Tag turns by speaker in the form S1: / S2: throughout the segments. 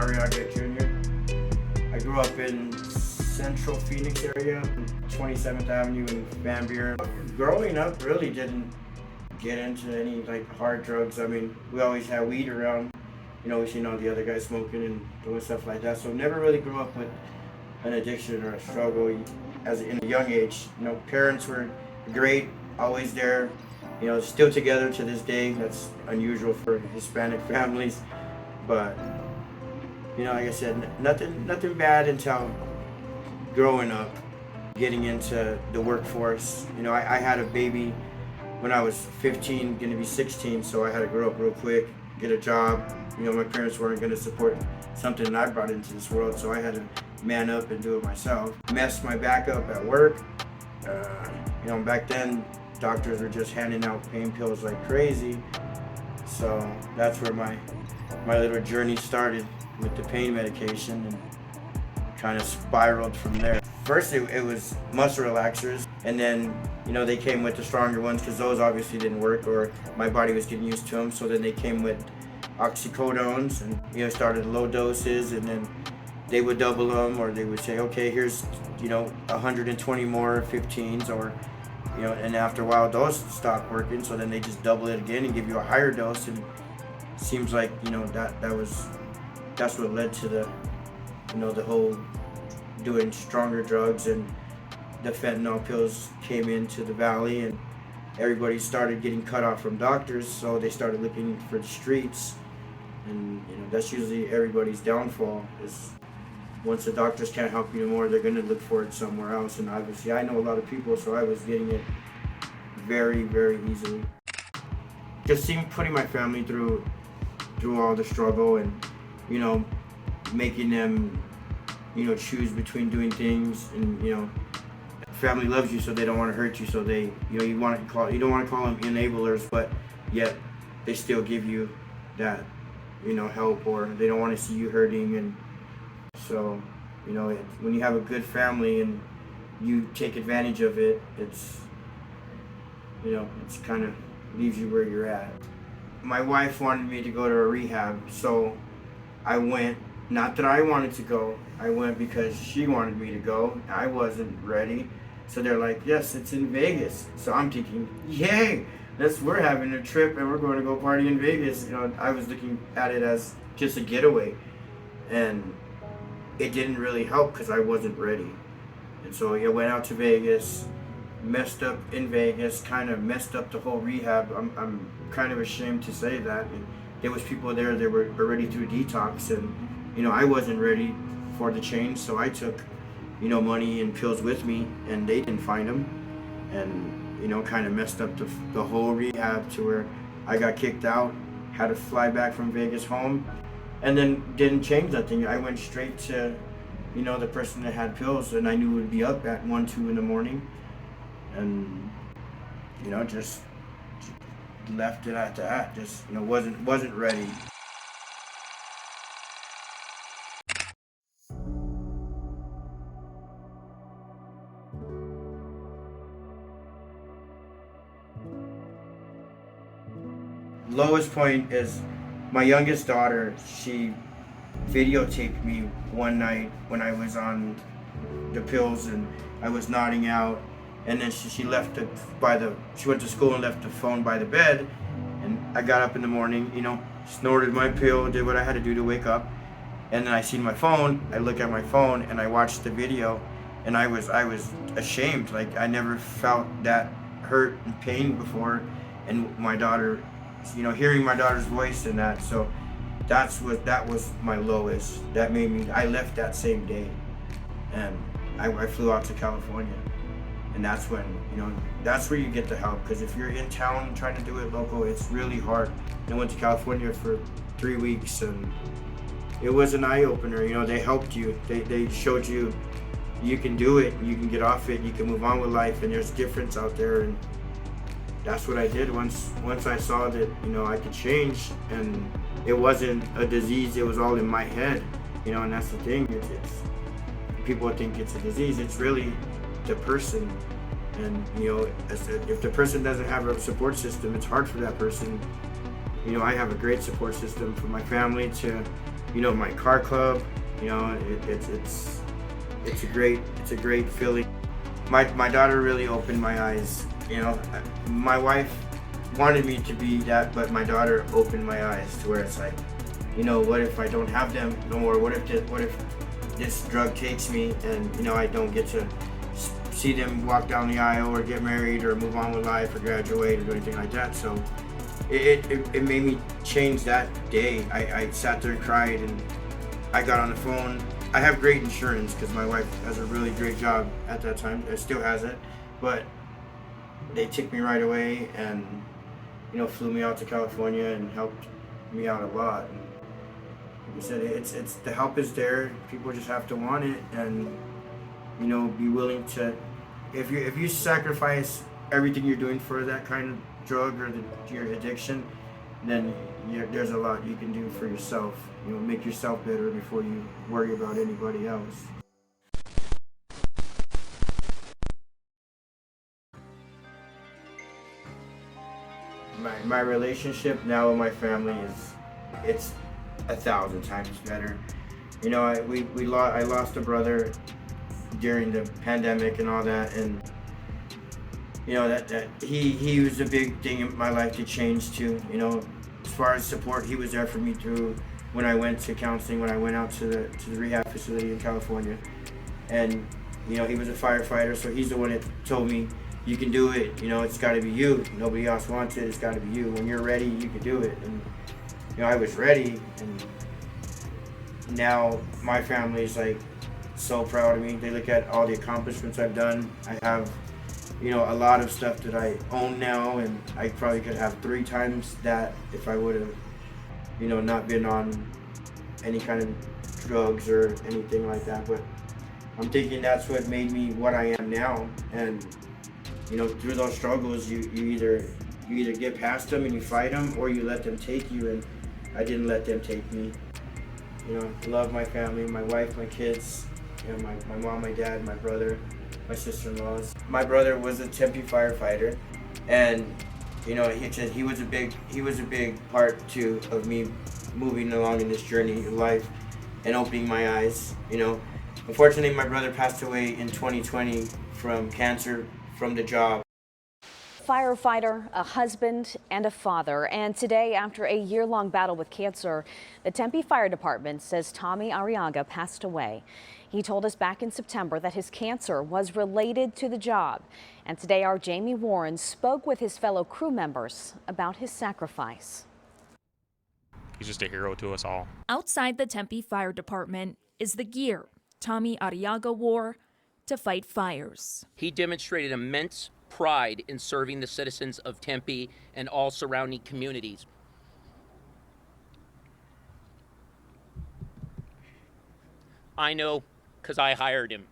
S1: Arriaga Jr. I grew up in Central Phoenix area, 27th Avenue in Van Buren. Growing up, really didn't get into any like hard drugs. I mean, we always had weed around. You know, we seen all the other guys smoking and doing stuff like that. So never really grew up with an addiction or a struggle as in a young age. You know, parents were great, always there. You know, still together to this day. That's unusual for Hispanic families. But you know, like I said, nothing bad until growing up, getting into the workforce. You know, I had a baby when I was 15, gonna be 16, so I had to grow up real quick, get a job. You know, my parents weren't gonna support something that I brought into this world, so I had to man up and do it myself. Messed my back up at work. You know, back then, doctors were just handing out pain pills like crazy. So that's where my little journey started with the pain medication and kind of spiraled from there. First it was muscle relaxers, and then, you know, they came with the stronger ones because those obviously didn't work, or my body was getting used to them. So then they came with oxycodones, and you know, started low doses, and then they would double them, or they would say, okay, here's, you know, 120 more 15s, or you know, and after a while those stopped working, so then they just double it again and give you a higher dose. And it seems like, you know, that's what led to the, you know, the whole doing stronger drugs, and the fentanyl pills came into the valley, and everybody started getting cut off from doctors, so they started looking for the streets. And you know, that's usually everybody's downfall, is once the doctors can't help you anymore, they're gonna look for it somewhere else. And obviously I know a lot of people, so I was getting it very, very easily. Just putting my family through all the struggle, and you know, making them, you know, choose between doing things. And you know, family loves you, so they don't want to hurt you, so they, you know, you don't want to call them enablers, but yet they still give you that, you know, help, or they don't want to see you hurting. And so, you know, when you have a good family and you take advantage of it, it's, you know, it's kind of leaves you where you're at. My wife wanted me to go to a rehab, so I went. Not that I wanted to go, I went because she wanted me to go. I wasn't ready, so they're like, yes, it's in Vegas. So I'm thinking, yay, we're having a trip and we're going to go party in Vegas. You know, I was looking at it as just a getaway, and it didn't really help because I wasn't ready. And so I went out to Vegas, messed up in Vegas, kind of messed up the whole rehab. I'm kind of ashamed to say that. And there was people there that were already through detox, and you know, I wasn't ready for the change, so I took, you know, money and pills with me, and they didn't find them, and you know, kind of messed up the whole rehab to where I got kicked out, had to fly back from Vegas home, and then didn't change nothing. I went straight to, you know, the person that had pills, and I knew would be up at 1, 2 in the morning, and you know, just left it at that. Just, you know, wasn't ready. Lowest point is my youngest daughter. She videotaped me one night when I was on the pills and I was nodding out, and then she left it she went to school and left the phone by the bed, and I got up in the morning, you know, snorted my pill, did what I had to do to wake up, and then I seen my phone. I look at my phone and I watched the video, and I was ashamed. Like, I never felt that hurt and pain before, and my daughter, you know, hearing my daughter's voice and that, so that was my lowest. That made me, I left that same day, and I flew out to California, and that's when, you know, that's where you get the help, because if you're in town trying to do it local, it's really hard. I went to California for 3 weeks, and it was an eye-opener. You know, they helped you, they showed you you can do it, you can get off it, you can move on with life, and there's difference out there. And that's what I did once I saw that, you know, I could change, and it wasn't a disease, it was all in my head, you know. And that's the thing, it's people think it's a disease, it's really the person. And you know, if the person doesn't have a support system, it's hard for that person. You know, I have a great support system from my family to, my car club. It's a great feeling. My daughter really opened my eyes. My wife wanted me to be that, but my daughter opened my eyes to where it's like, what if I don't have them no more? What if this drug takes me and I don't get to see them walk down the aisle or get married or move on with life or graduate or do anything like that. So it made me change that day. I sat there and cried, and I got on the phone. I have great insurance because my wife has a really great job at that time. It still has it, but they took me right away and flew me out to California and helped me out a lot. And like I said, it's the help is there. People just have to want it and be willing to. If you sacrifice everything you're doing for that kind of drug or your addiction, then there's a lot you can do for yourself. Make yourself better before you worry about anybody else. My relationship now with my family it's 1,000 times better. I lost a brother during the pandemic and all that, and that he was a big thing in my life to change too. As far as support, he was there for me through when I went to counseling, when I went out to the rehab facility in California, and he was a firefighter, so he's the one that told me, you can do it. It's got to be you. Nobody else wants it. It's got to be you. When you're ready, you can do it. And I was ready, and now my family is like so proud of me. They look at all the accomplishments I've done. I have a lot of stuff that I own now, and I probably could have 3 times that if I would have not been on any kind of drugs or anything like that. But I'm thinking that's what made me what I am now. And through those struggles, you either get past them and you fight them, or you let them take you. And I didn't let them take me. I love my family, my wife, my kids, my mom, my dad, my brother, my sister-in-laws. My brother was a Tempe firefighter, and he was a big part too of me moving along in this journey of life and opening my eyes. Unfortunately, my brother passed away in 2020 from cancer from the job.
S2: Firefighter, a husband, and a father. And today, after a year-long battle with cancer, the Tempe Fire Department says Tommy Arriaga passed away. He told us back in September that his cancer was related to the job. And today, our Jamie Warren spoke with his fellow crew members about his sacrifice.
S3: He's just a hero to us all.
S4: Outside the Tempe Fire Department is the gear Tommy Arriaga wore to fight fires.
S5: He demonstrated immense pride in serving the citizens of Tempe and all surrounding communities. I know because I hired him.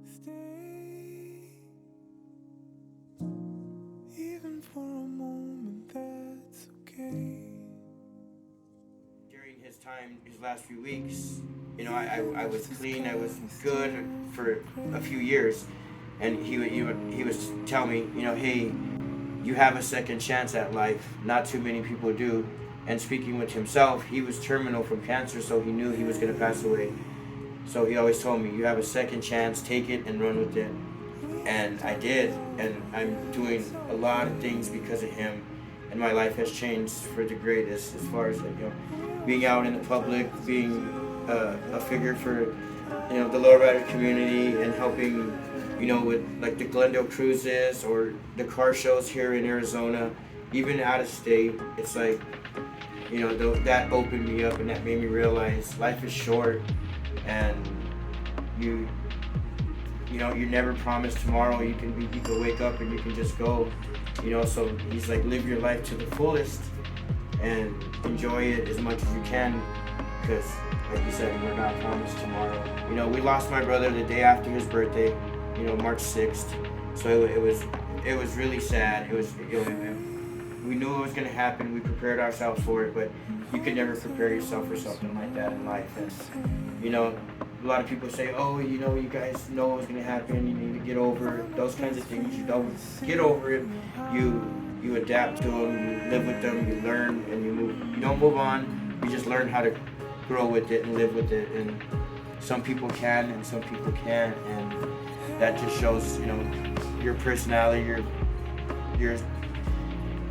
S6: Stay, even for a moment, that's okay.
S1: During his time, his last few weeks, I was clean, I was good for a few years. And he was telling me, hey, you have a second chance at life. Not too many people do. And speaking with himself, he was terminal from cancer, so he knew he was going to pass away. So he always told me, you have a second chance, take it and run with it. And I did, and I'm doing a lot of things because of him. And my life has changed for the greatest as far as being out in the public, being a figure for the lowrider community and helping with like the Glendale cruises or the car shows here in Arizona, even out of state. It's like, that opened me up and that made me realize life is short, and you're never promised tomorrow. You can wake up and you can just go, so he's like, live your life to the fullest and enjoy it as much as you can, because like you said, we're not promised tomorrow. We lost my brother the day after his birthday, March 6th. So it was really sad. We knew it was going to happen. We prepared ourselves for it, but you can never prepare yourself for something like that in life. And a lot of people say, oh, you guys know what's going to happen. You need to get over it. Those kinds of things. You don't get over it. You adapt to them. You live with them. You learn and you move. You don't move on, you just learn how to grow with it and live with it. And some people can and some people can't, and that just shows, you know, your personality, your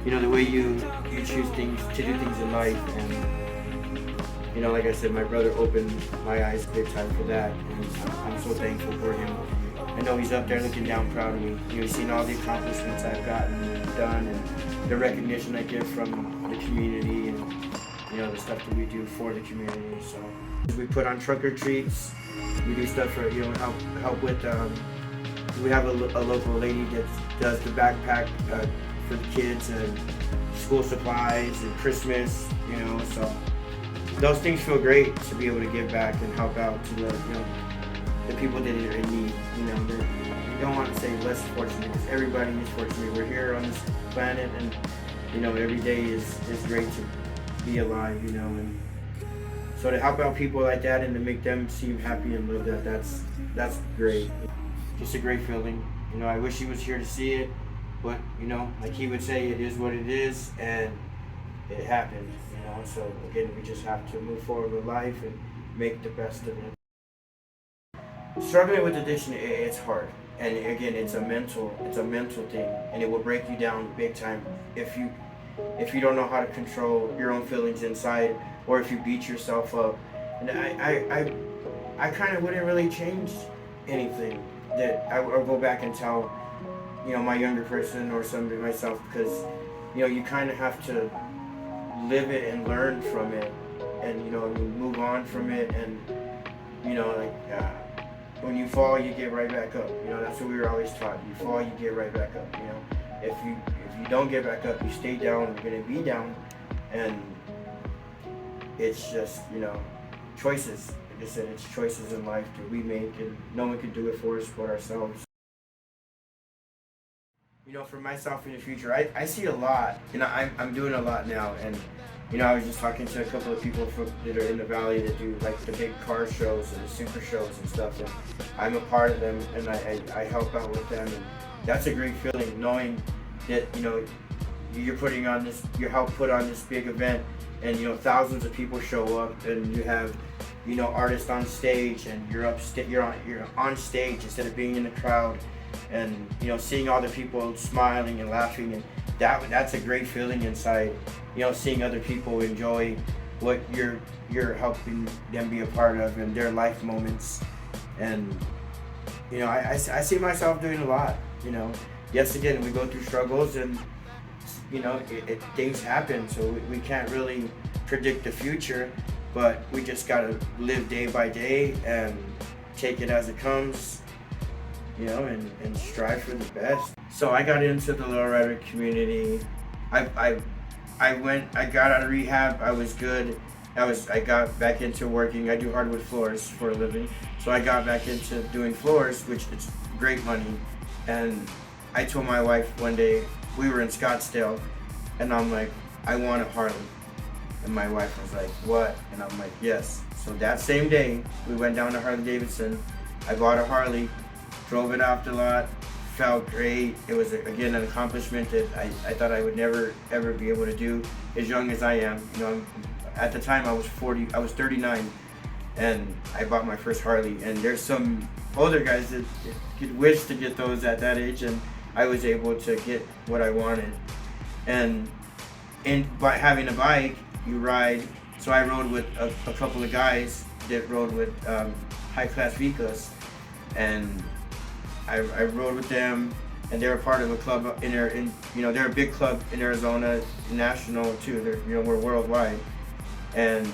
S1: you know, the way you choose things to do things in life. And you know, like I said, my brother opened my eyes big time for that, and I'm so thankful for him. I know he's up there looking down proud of me. You know, he's seen all the accomplishments I've gotten and done, and the recognition I get from the community, and you know, the stuff that we do for the community. So we put on trunk or treats. We do stuff for, you know, help with. We have a local lady that does the backpack for the kids and school supplies and Christmas. You know, so those things feel great to be able to give back and help out to the, you know, the people that are in need. You know, you don't want to say less fortunate, because everybody is fortunate. We're here on this planet, and you know, every day is great to be alive. You know, and so to help out people like that and to make them seem happy and live that's great. Just a great feeling. You know, I wish he was here to see it, but you know, like he would say, it is what it is, and it happened. You know, so again, we just have to move forward with life and make the best of it. Struggling with addiction, it's hard, and again, it's a mental thing, and it will break you down big time if you don't know how to control your own feelings inside, or if you beat yourself up. And I kind of wouldn't really change anything that I would go back and tell, you know, my younger person or somebody, myself, because you know, you kind of have to live it and learn from it, and you know, move on from it. And you know, like when you fall, you get right back up. You know, that's what we were always taught. You fall, you get right back up. You know, if you don't get back up, you stay down, you're gonna be down. And it's just, you know, choices. Like I said, it's choices in life that we make, and no one can do it for us but ourselves. You know, for myself in the future, I see a lot. You know, I'm doing a lot now, and you know, I was just talking to a couple of people that are in the valley that do like the big car shows and the super shows and stuff, and I'm a part of them, and I help out with them, and that's a great feeling, knowing that, you know, you help put on this big event, and you know, thousands of people show up, and you have, you know, artists on stage, and you're on stage instead of being in the crowd, and you know, seeing all the people smiling and laughing, and that's a great feeling inside. You know, seeing other people enjoy what you're helping them be a part of, and their life moments. And you know, I see myself doing a lot. You know, yes, again, we go through struggles, and you know, things happen, so we can't really predict the future, but we just gotta live day by day and take it as it comes, you know, and strive for the best. So I got into the lowrider community. I got out of rehab. I was good. I got back into working. I do hardwood floors for a living, so I got back into doing floors, which is great money. And I told my wife one day, we were in Scottsdale, and I'm like, I want a Harley. And my wife was like, what? And I'm like, yes. So that same day, we went down to Harley Davidson. I bought a Harley, drove it off the lot, felt great. It was, again, an accomplishment that I thought I would never, ever be able to do as young as I am. You know, at the time I was 39, and I bought my first Harley. And there's some older guys that could wish to get those at that age, and I was able to get what I wanted. And by having a bike, you ride. So I rode with a couple of guys that rode with high-class vehicles, and I rode with them, and they were part of a club they're a big club in Arizona, national too. They're, you know, we're worldwide, and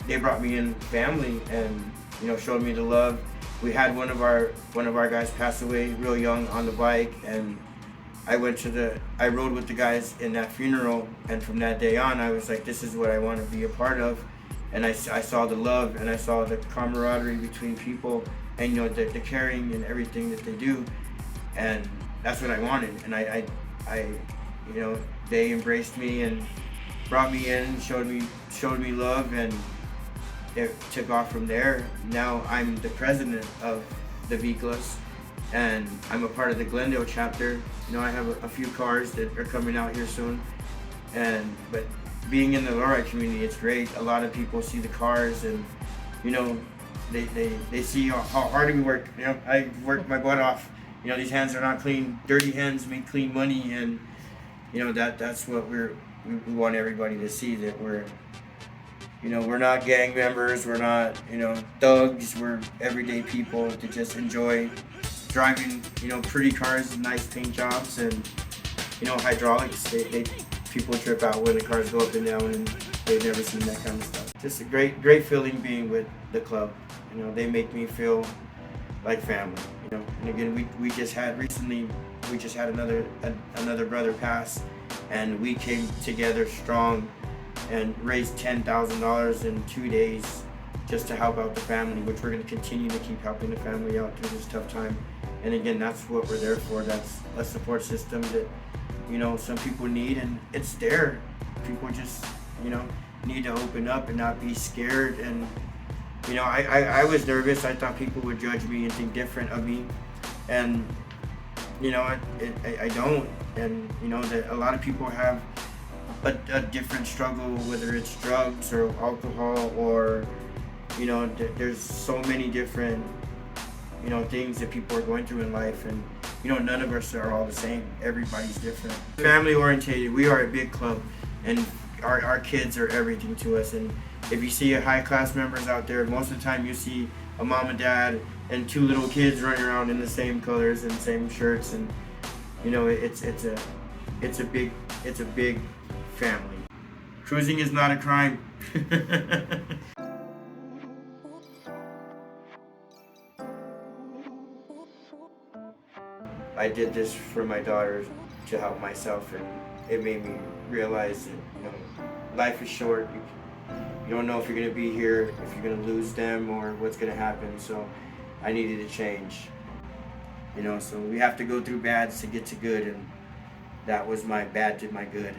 S1: they brought me in family, and you know, showed me the love. We had one of our guys pass away real young on the bike, and I rode with the guys in that funeral, and from that day on, I was like, this is what I want to be a part of. And I saw the love, and I saw the camaraderie between people, and you know, the caring and everything that they do, and that's what I wanted. And I you know, they embraced me and brought me in, showed me love, and it took off from there. Now I'm the president of the V-Class, and I'm a part of the Glendale chapter. You know, I have a few cars that are coming out here soon, but being in the lowrider community, it's great. A lot of people see the cars and, you know, they see how hard we work. You know, I work my butt off. You know, these hands are not clean. Dirty hands make clean money, and you know that's what we want everybody to see, that we're, you know, we're not gang members. We're not, you know, thugs. We're everyday people that just enjoy driving, you know, pretty cars, nice paint jobs, and you know, hydraulics. People trip out when the cars go up and down, and they've never seen that kind of stuff. Just a great feeling being with the club. You know, they make me feel like family. You know, and again, we just had another brother pass, and we came together strong and raised $10,000 in 2 days just to help out the family, which we're going to continue to keep helping the family out through this tough time. And again, that's what we're there for. That's a support system that, you know, some people need, and it's there. People just, you know, need to open up and not be scared. And you know, I was nervous. I thought people would judge me and think different of me, and you know, I don't. And you know that a lot of people have a different struggle, whether it's drugs or alcohol, or you know, there's so many different, you know, things that people are going through in life, and you know, none of us are all the same. Everybody's different. Family orientated. We are a big club, and our kids are everything to us. And if you see high class members out there, most of the time you see a mom and dad and 2 little kids running around in the same colors and same shirts, and you know, it's a big family. Cruising is not a crime. I did this for my daughter to help myself, and it made me realize that, you know, life is short. You don't know if you're going to be here, if you're going to lose them, or what's going to happen. So I needed to change. You know, so we have to go through bads to get to good, and that was my bad to my good.